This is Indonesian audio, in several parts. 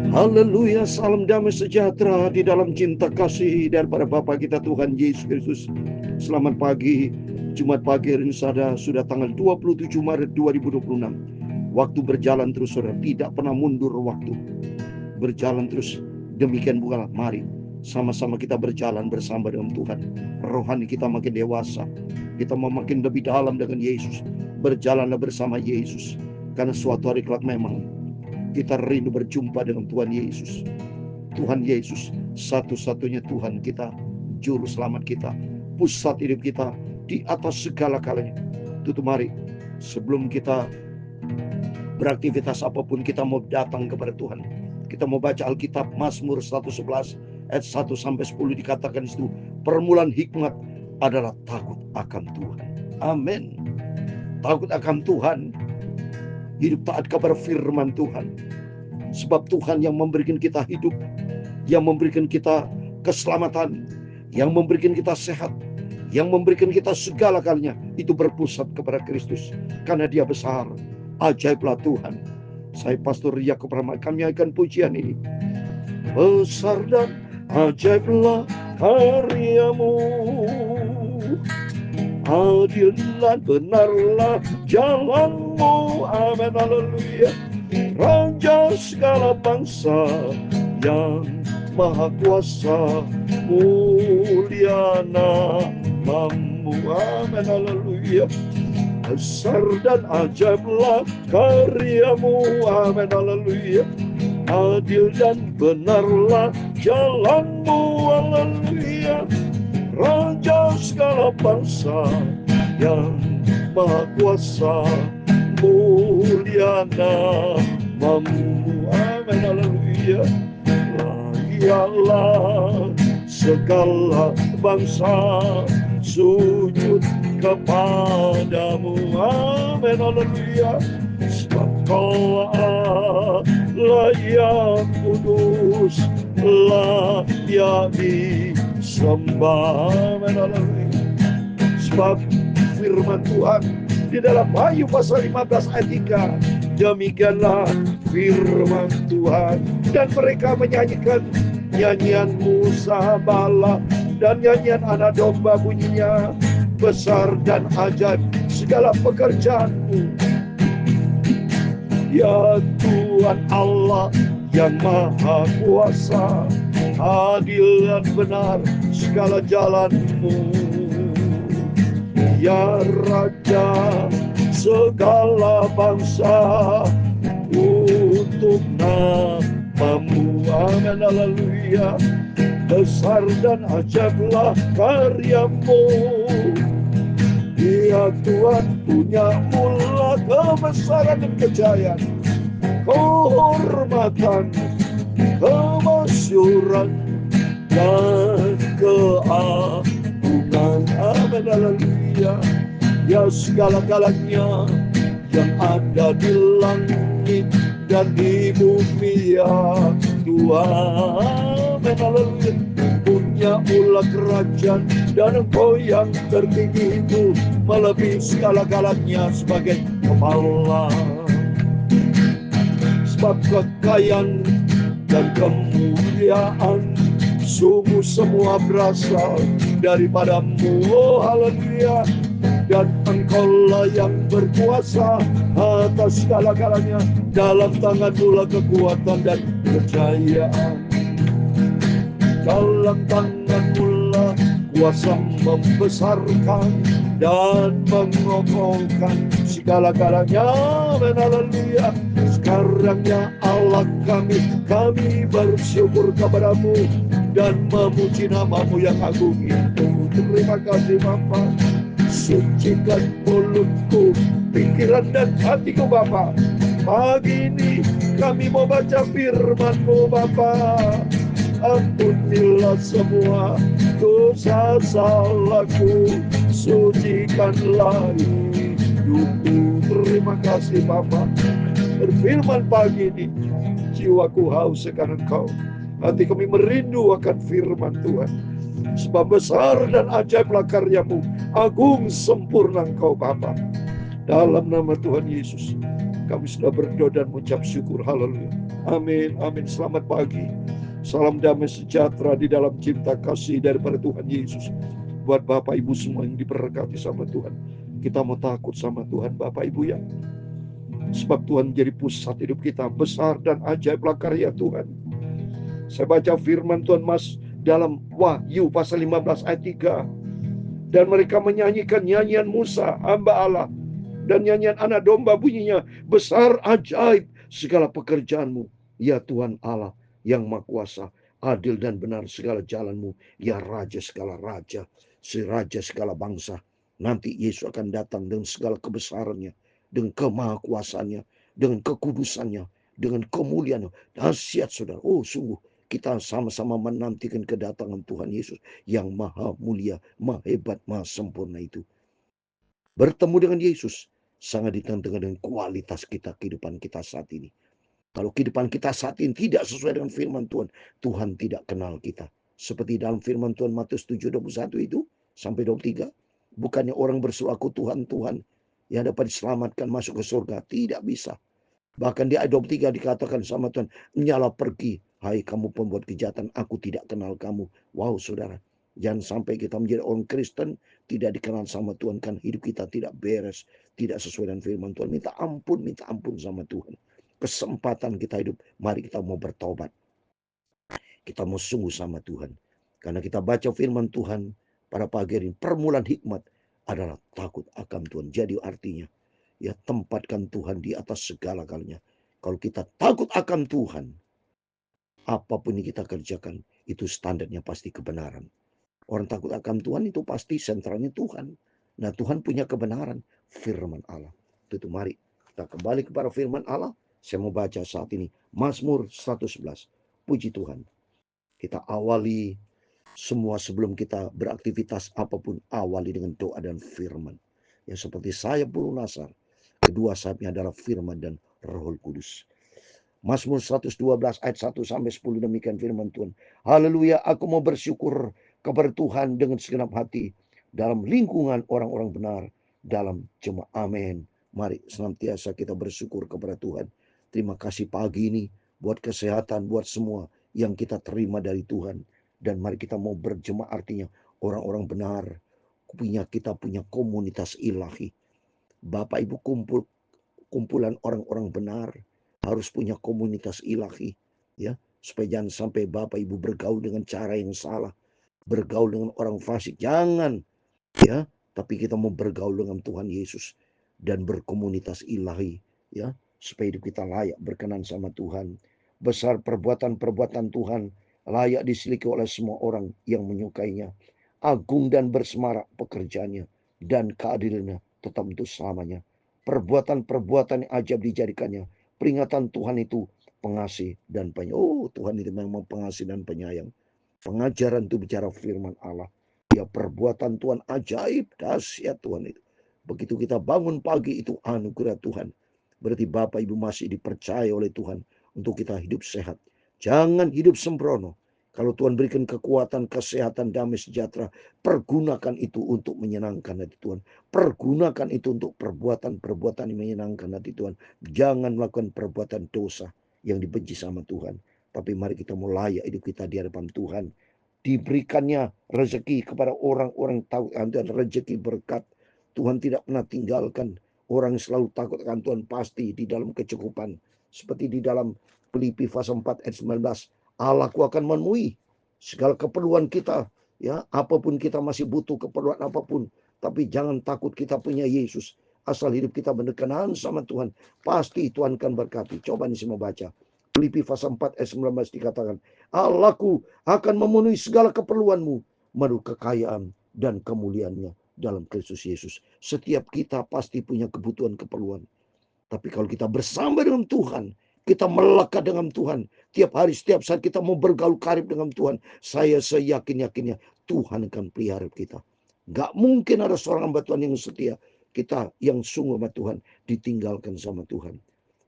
Haleluya, salam damai sejahtera di dalam cinta kasih daripada Bapa kita Tuhan Yesus Kristus. Selamat pagi, Jumat pagi hari ini sudah tanggal 27 Maret 2026. Waktu berjalan terus saudara, tidak pernah mundur waktu. Berjalan terus, demikian pula mari sama-sama kita berjalan bersama dengan Tuhan. Rohani kita makin dewasa, kita mau makin lebih dalam dengan Yesus. Berjalanlah bersama Yesus, karena suatu hari kelak memang kita rindu berjumpa dengan Tuhan Yesus. Tuhan Yesus satu-satunya Tuhan kita, juru selamat kita, pusat hidup kita di atas segala-galanya. Tutup mari, sebelum kita beraktivitas apapun, kita mau datang kepada Tuhan. Kita mau baca Alkitab. Mazmur 111 ayat 1-10 dikatakan itu, permulaan hikmat adalah takut akan Tuhan. Amin. Takut akan Tuhan, hidup taat kepada firman Tuhan. Sebab Tuhan yang memberikan kita hidup, yang memberikan kita keselamatan, yang memberikan kita sehat, yang memberikan kita segala-galanya, itu berpusat kepada Kristus. Karena Dia besar, ajaiblah Tuhan. Saya Pastor Yakub Rahmat, kami akan pujian ini. Besar dan ajaiblah karyamu, adil dan benarlah jalanmu. Amin, haleluya. Raja segala bangsa yang maha kuasa, mulia namamu. Amin, haleluya. Besar dan ajaiblah karyamu. Amin, haleluya. Adil dan benarlah jalanmu. Haleluya. Raja segala bangsa yang maha kuasa, mulia namamu. Amin, haleluya. Layalah segala bangsa sujud kepadamu. Amin, haleluya. Sebab Kau Allah yang kudus, layak disembah. Amin, haleluya. Sebab firman Tuhan di dalam Wahyu pasal 15 ayat 3, demikianlah firman Tuhan, dan mereka menyanyikan nyanyian musabala dan nyanyian anak domba, bunyinya besar dan ajaib segala pekerjaanmu, ya Tuhan Allah yang maha kuasa, adil dan benar segala jalanmu, ya Raja segala bangsa, untuk namamu. Amin, haleluya. Besar dan ajaiblah karyamu, ya Tuhan, punya mula kebesaran dan kejayaan, kehormatan, kemasyuran dan keagungan. Amin, haleluya. Ya segala-galanya yang ada di langit dan di bumi, ya Tuhan. Amin, haleluya. Punya ulah kerajaan, dan Engkau yang tertinggi itu melebihi segala-galanya sebagai kepala. Sebab kekayaan dan kemuliaan sungguh semua berasal daripadamu. Oh, haleluya. Dan Engkaulah yang berkuasa atas segala-galanya, dalam tangan-Mu lah kekuatan dan kejayaan. Dalam tangan-Mu lah kuasa membesarkan dan mengokohkan segala-galanya. Amin, haleluya. Sekarang ya Allah kami bersyukur kepada-Mu dan memuji nama-Mu yang agung itu. Terima kasih Bapa. Sucikan mulutku, pikiran dan hatiku Bapa. Pagi ini kami mau baca firman-Mu Bapa. Ampunilah semua dosa salahku, sucikanlah hidupku. Terima kasih Bapa. Berfirman pagi ini, jiwaku haus akan Engkau, hati kami merindu akan firman Tuhan. Sebab besar dan ajaiblah karyamu, agung sempurna Engkau Bapa. Dalam nama Tuhan Yesus, Kami sudah berdoa dan mengucap syukur. Haleluya. Amin. Amin. Selamat pagi. Salam damai sejahtera di dalam cinta kasih daripada Tuhan Yesus. Buat Bapak Ibu semua yang diberkati sama Tuhan. Kita mau takut sama Tuhan Bapak Ibu ya. Sebab Tuhan jadi pusat hidup kita. Besar dan ajaiblah karya Tuhan. Saya baca firman Tuhan Mas dalam Wahyu pasal 15 ayat 3. Dan mereka menyanyikan nyanyian Musa, hamba Allah. Dan nyanyian anak domba bunyinya, besar ajaib segala pekerjaanmu, ya Tuhan Allah yang Maha Kuasa. Adil dan benar segala jalanmu, ya Raja segala raja, si Raja segala bangsa. Nanti Yesus akan datang dengan segala kebesarannya, dengan kemahakuasaannya, dengan kekudusannya, dengan kemuliaannya. Dahsyat saudara. Oh sungguh kita sama-sama menantikan kedatangan Tuhan Yesus yang maha mulia, maha hebat, maha sempurna itu. Bertemu dengan Yesus sangat ditentukan dengan kualitas kita, kehidupan kita saat ini. Kalau kehidupan kita saat ini tidak sesuai dengan firman Tuhan, Tuhan tidak kenal kita. Seperti dalam firman Tuhan Matius 7:21 itu sampai 23. Bukannya orang berseru aku Tuhan, Tuhan yang dapat diselamatkan masuk ke surga. Tidak bisa. Bahkan di ayat 23 dikatakan sama Tuhan, nyala pergi, hai kamu pembuat kejahatan, aku tidak kenal kamu. Wow saudara, jangan sampai kita menjadi orang Kristen, tidak dikenal sama Tuhan, kan hidup kita tidak beres, tidak sesuai dengan firman Tuhan. Minta ampun sama Tuhan. Kesempatan kita hidup, mari kita mau bertobat. Kita mau sungguh sama Tuhan. Karena kita baca firman Tuhan pada pagi ini, permulaan hikmat adalah takut akan Tuhan. Jadi artinya, ya tempatkan Tuhan di atas segala-galanya. Kalau kita takut akan Tuhan, apapun yang kita kerjakan, itu standarnya pasti kebenaran. Orang takut akan Tuhan itu pasti sentralnya Tuhan. Nah Tuhan punya kebenaran, firman Allah. Itu mari kita kembali kepada firman Allah. Saya mau baca saat ini Mazmur 111. Puji Tuhan. Kita awali semua sebelum kita beraktivitas apapun, awali dengan doa dan firman. Ya seperti saya Puru Nasar. Kedua sayapnya adalah firman dan Roh Kudus. Mazmur 112 ayat 1 sampai 10 demikian firman Tuhan. Haleluya, aku mau bersyukur kepada Tuhan dengan segenap hati dalam lingkungan orang-orang benar dalam jemaat. Amin. Mari senantiasa kita bersyukur kepada Tuhan. Terima kasih pagi ini buat kesehatan, buat semua yang kita terima dari Tuhan. Dan mari kita mau berjemaat, artinya orang-orang benar. Kita punya komunitas ilahi. Bapak Ibu kumpulan orang-orang benar harus punya komunitas ilahi, ya, supaya jangan sampai Bapak Ibu bergaul dengan cara yang salah, bergaul dengan orang fasik, jangan, ya, tapi kita mau bergaul dengan Tuhan Yesus dan berkomunitas ilahi, ya, supaya hidup kita layak berkenan sama Tuhan. Besar perbuatan-perbuatan Tuhan, layak disiliki oleh semua orang yang menyukainya. Agung dan bersemarak pekerjaannya dan keadilannya tetap untuk selamanya. Perbuatan-perbuatan yang ajaib dijadikannya. Peringatan Tuhan itu pengasih dan penyayang. Oh, Tuhan itu memang pengasih dan penyayang. Pengajaran itu bicara firman Allah. Ya, perbuatan Tuhan ajaib, dahsyat Tuhan itu. Begitu kita bangun pagi, itu anugerah Tuhan. Berarti Bapak Ibu masih dipercaya oleh Tuhan untuk kita hidup sehat. Jangan hidup sembrono. Kalau Tuhan berikan kekuatan, kesehatan, damai sejahtera, pergunakan itu untuk menyenangkan hati Tuhan. Pergunakan itu untuk perbuatan-perbuatan yang menyenangkan hati Tuhan. Jangan melakukan perbuatan dosa yang dibenci sama Tuhan. Tapi mari kita mulai hidup kita di hadapan Tuhan. Diberikannya rezeki kepada orang-orang tahu dan rezeki berkat. Tuhan tidak pernah tinggalkan. Orang selalu takut akan Tuhan pasti di dalam kecukupan. Seperti di dalam Filipi pasal 4 ayat 19. Allahku akan memenuhi segala keperluan kita. Ya, apapun kita masih butuh keperluan apapun. Tapi jangan takut, kita punya Yesus. Asal hidup kita berkenan sama Tuhan, pasti Tuhan akan berkati. Coba nih semua baca. Filipi pasal 4 ayat 19 dikatakan, Allahku akan memenuhi segala keperluanmu menurut kekayaan dan kemuliaannya dalam Kristus Yesus. Setiap kita pasti punya kebutuhan keperluan. Tapi kalau kita bersama dengan Tuhan, kita melekat dengan Tuhan. Tiap hari, setiap saat kita mau bergaul karib dengan Tuhan. Saya seyakin-yakinnya Tuhan akan pelihara kita. Gak mungkin ada seorang hamba Tuhan yang setia. Kita yang sungguh sama Tuhan ditinggalkan sama Tuhan.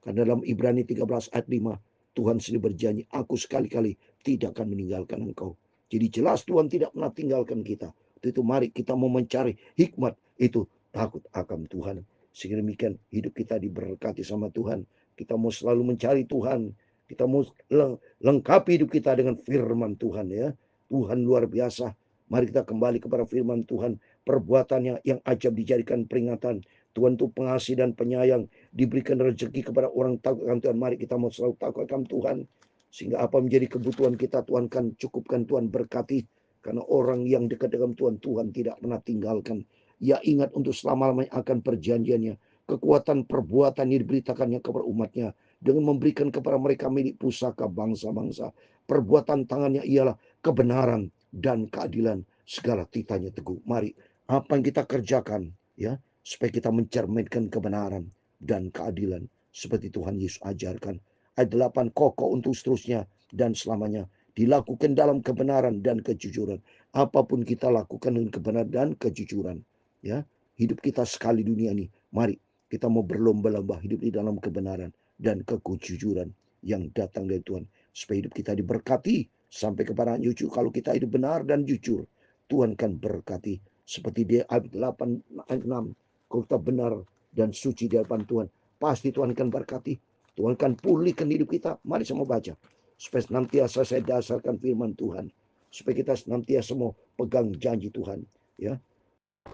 Karena dalam Ibrani 13 ayat 5. Tuhan sendiri berjanji, aku sekali-kali tidak akan meninggalkan engkau. Jadi jelas Tuhan tidak pernah tinggalkan kita. Itu mari kita mau mencari hikmat itu takut akan Tuhan. Sehingga demikian hidup kita diberkati sama Tuhan. Kita mau selalu mencari Tuhan. Kita mau lengkapi hidup kita dengan firman Tuhan ya. Tuhan luar biasa. Mari kita kembali kepada firman Tuhan. Perbuatannya yang ajaib dijadikan peringatan. Tuhan itu pengasih dan penyayang. Diberikan rezeki kepada orang takut akan Tuhan. Mari kita mau selalu takut akan Tuhan. Sehingga apa menjadi kebutuhan kita, Tuhan kan cukupkan, Tuhan berkati. Karena orang yang dekat dengan Tuhan, Tuhan tidak pernah tinggalkan. Ia ingat untuk selama-lamanya akan perjanjiannya. Kekuatan perbuatan yang diberitakannya kepada umatnya. Dengan memberikan kepada mereka milik pusaka bangsa-bangsa. Perbuatan tangannya ialah kebenaran dan keadilan. Segala titanya teguh. Mari, apa yang kita kerjakan, ya, supaya kita mencerminkan kebenaran dan keadilan. Seperti Tuhan Yesus ajarkan. Ayat 8, kokoh untuk seterusnya dan selamanya. Dilakukan dalam kebenaran dan kejujuran. Apapun kita lakukan dengan kebenaran dan kejujuran. Ya, hidup kita sekali dunia ini. Mari kita mau berlomba-lomba hidup di dalam kebenaran dan kejujuran yang datang dari Tuhan. Supaya hidup kita diberkati sampai kepada cucu. Kalau kita hidup benar dan jujur, Tuhan kan berkati. Seperti dia ayat 8, ayat 6. Kalau kita benar dan suci di hadapan Tuhan, pasti Tuhan akan berkati. Tuhan akan pulihkan hidup kita. Mari sama baca. Supaya senantiasa saya dasarkan firman Tuhan. Supaya kita senantiasa mau pegang janji Tuhan. Ya.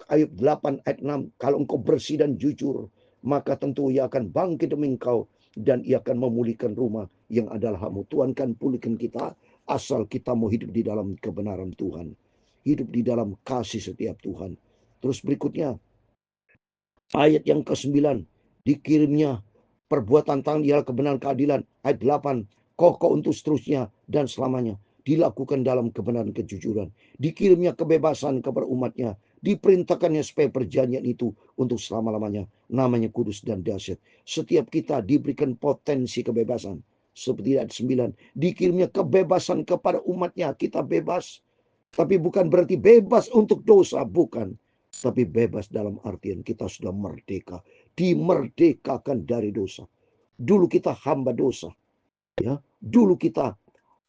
Ayat 8 ayat 6. Kalau engkau bersih dan jujur, maka tentu ia akan bangkit demi engkau. Dan ia akan memulihkan rumah yang adalah hakmu. Tuhan kan pulihkan kita. Asal kita mau hidup di dalam kebenaran Tuhan. Hidup di dalam kasih setiap Tuhan. Terus berikutnya. Ayat yang ke-9. Dikirimnya perbuatan tangan ialah kebenaran keadilan. Ayat 8. Kokoh untuk seterusnya dan selamanya. Dilakukan dalam kebenaran kejujuran. Dikirimnya kebebasan kepada umatnya. Diperintahkannya supaya perjanjian itu untuk selama-lamanya. Namanya kudus dan dahsyat. Setiap kita diberikan potensi kebebasan. Seperti ayat 9. Dikirimnya kebebasan kepada umatnya. Kita bebas. Tapi bukan berarti bebas untuk dosa. Bukan. Tapi bebas dalam artian kita sudah merdeka. Dimerdekakan dari dosa. Dulu kita hamba dosa. Ya, dulu kita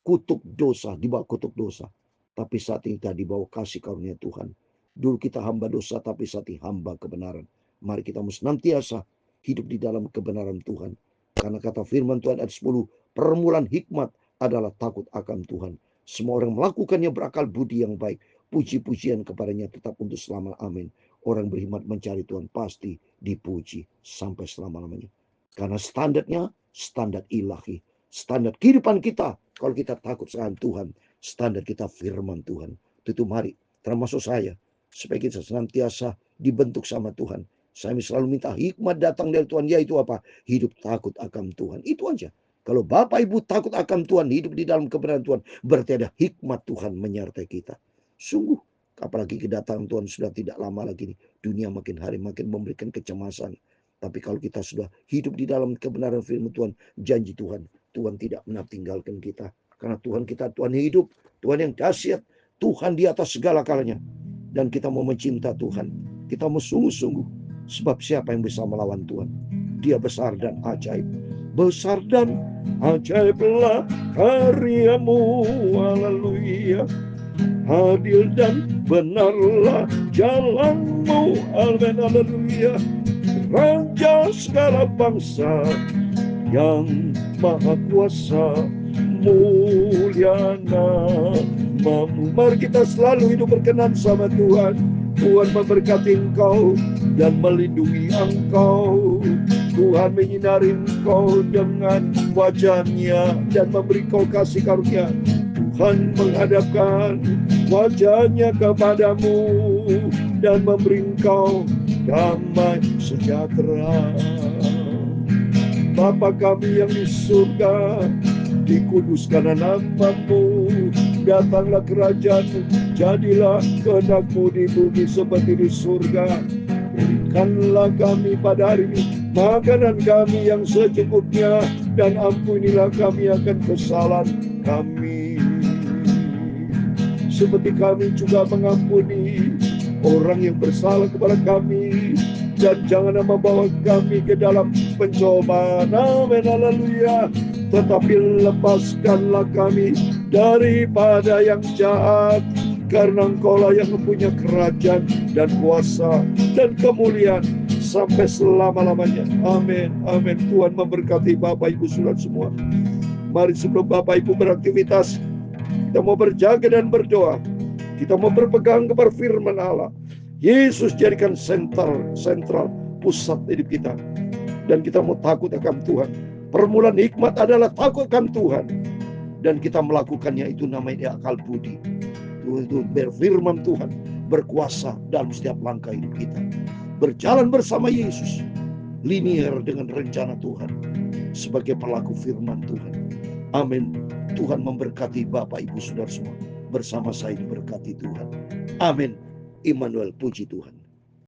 kutuk dosa, di bawah kutuk dosa. Tapi saat ini kita di bawah kasih karunia Tuhan. Dulu kita hamba dosa, tapi saat ini hamba kebenaran. Mari kita senantiasa hidup di dalam kebenaran Tuhan. Karena kata firman Tuhan ayat 10, permulaan hikmat adalah takut akan Tuhan. Semua orang melakukannya berakal budi yang baik. Puji-pujian kepadanya tetap untuk selama. Amin. Orang berhikmat mencari Tuhan pasti dipuji sampai selama-lamanya. Karena standarnya standar ilahi. Standar kehidupan kita, kalau kita takut sama Tuhan, standar kita firman Tuhan. Itu mari, termasuk saya, supaya kita senantiasa dibentuk sama Tuhan. Saya selalu minta hikmat datang dari Tuhan, yaitu apa? Hidup takut akan Tuhan. Itu aja. Kalau Bapak Ibu takut akan Tuhan, hidup di dalam kebenaran Tuhan, berarti ada hikmat Tuhan menyertai kita. Sungguh, apalagi kedatangan Tuhan sudah tidak lama lagi. Dunia makin hari makin memberikan kecemasan. Tapi kalau kita sudah hidup di dalam kebenaran firman Tuhan, janji Tuhan, Tuhan tidak pernah tinggalkan kita. Karena Tuhan kita, Tuhan hidup, Tuhan yang dahsyat, Tuhan di atas segala kalanya. Dan kita mau mencinta Tuhan. Kita mau sungguh-sungguh. Sebab siapa yang bisa melawan Tuhan? Dia besar dan ajaib. Besar dan ajaiblah karyamu. Haleluya. Adil dan benarlah jalanmu. Amin. Haleluya. Raja segala bangsa yang maha kuasa, mulia namamu. Mari kita selalu hidup berkenan sama Tuhan. Tuhan memberkati engkau dan melindungi engkau. Tuhan menyinari engkau dengan wajahnya dan memberi kau kasih karunia. Tuhan menghadapkan wajahnya kepadamu dan memberi engkau damai sejahtera. Bapa kami yang di surga, dikuduskanlah namamu, datanglah kerajaanmu, jadilah kehendak-Mu di bumi seperti di surga. Berikanlah kami pada hari ini makanan kami yang secukupnya, dan ampunilah kami akan kesalahan kami, seperti kami juga mengampuni orang yang bersalah kepada kami. Dan janganlah membawa kami ke dalam pencobaan. Amin. Haleluya. Tetapi lepaskanlah kami daripada yang jahat. Karena Engkaulah yang mempunyai kerajaan dan kuasa dan kemuliaan sampai selama-lamanya. Amin. Amin. Tuhan memberkati Bapak Ibu Saudara semua. Mari sebelum Bapak Ibu beraktivitas, kita mau berjaga dan berdoa. Kita mau berpegang kepada firman Allah. Yesus jadikan sentral pusat hidup kita. Dan kita mau takut akan Tuhan. Permulaan hikmat adalah takut akan Tuhan. Dan kita melakukannya, itu namanya akal budi. Itu berfirman Tuhan, berkuasa dalam setiap langkah hidup kita. Berjalan bersama Yesus, linier dengan rencana Tuhan, sebagai pelaku firman Tuhan. Amin. Tuhan memberkati Bapak Ibu Saudara semua. Bersama saya diberkati Tuhan. Amin. Immanuel, puji Tuhan.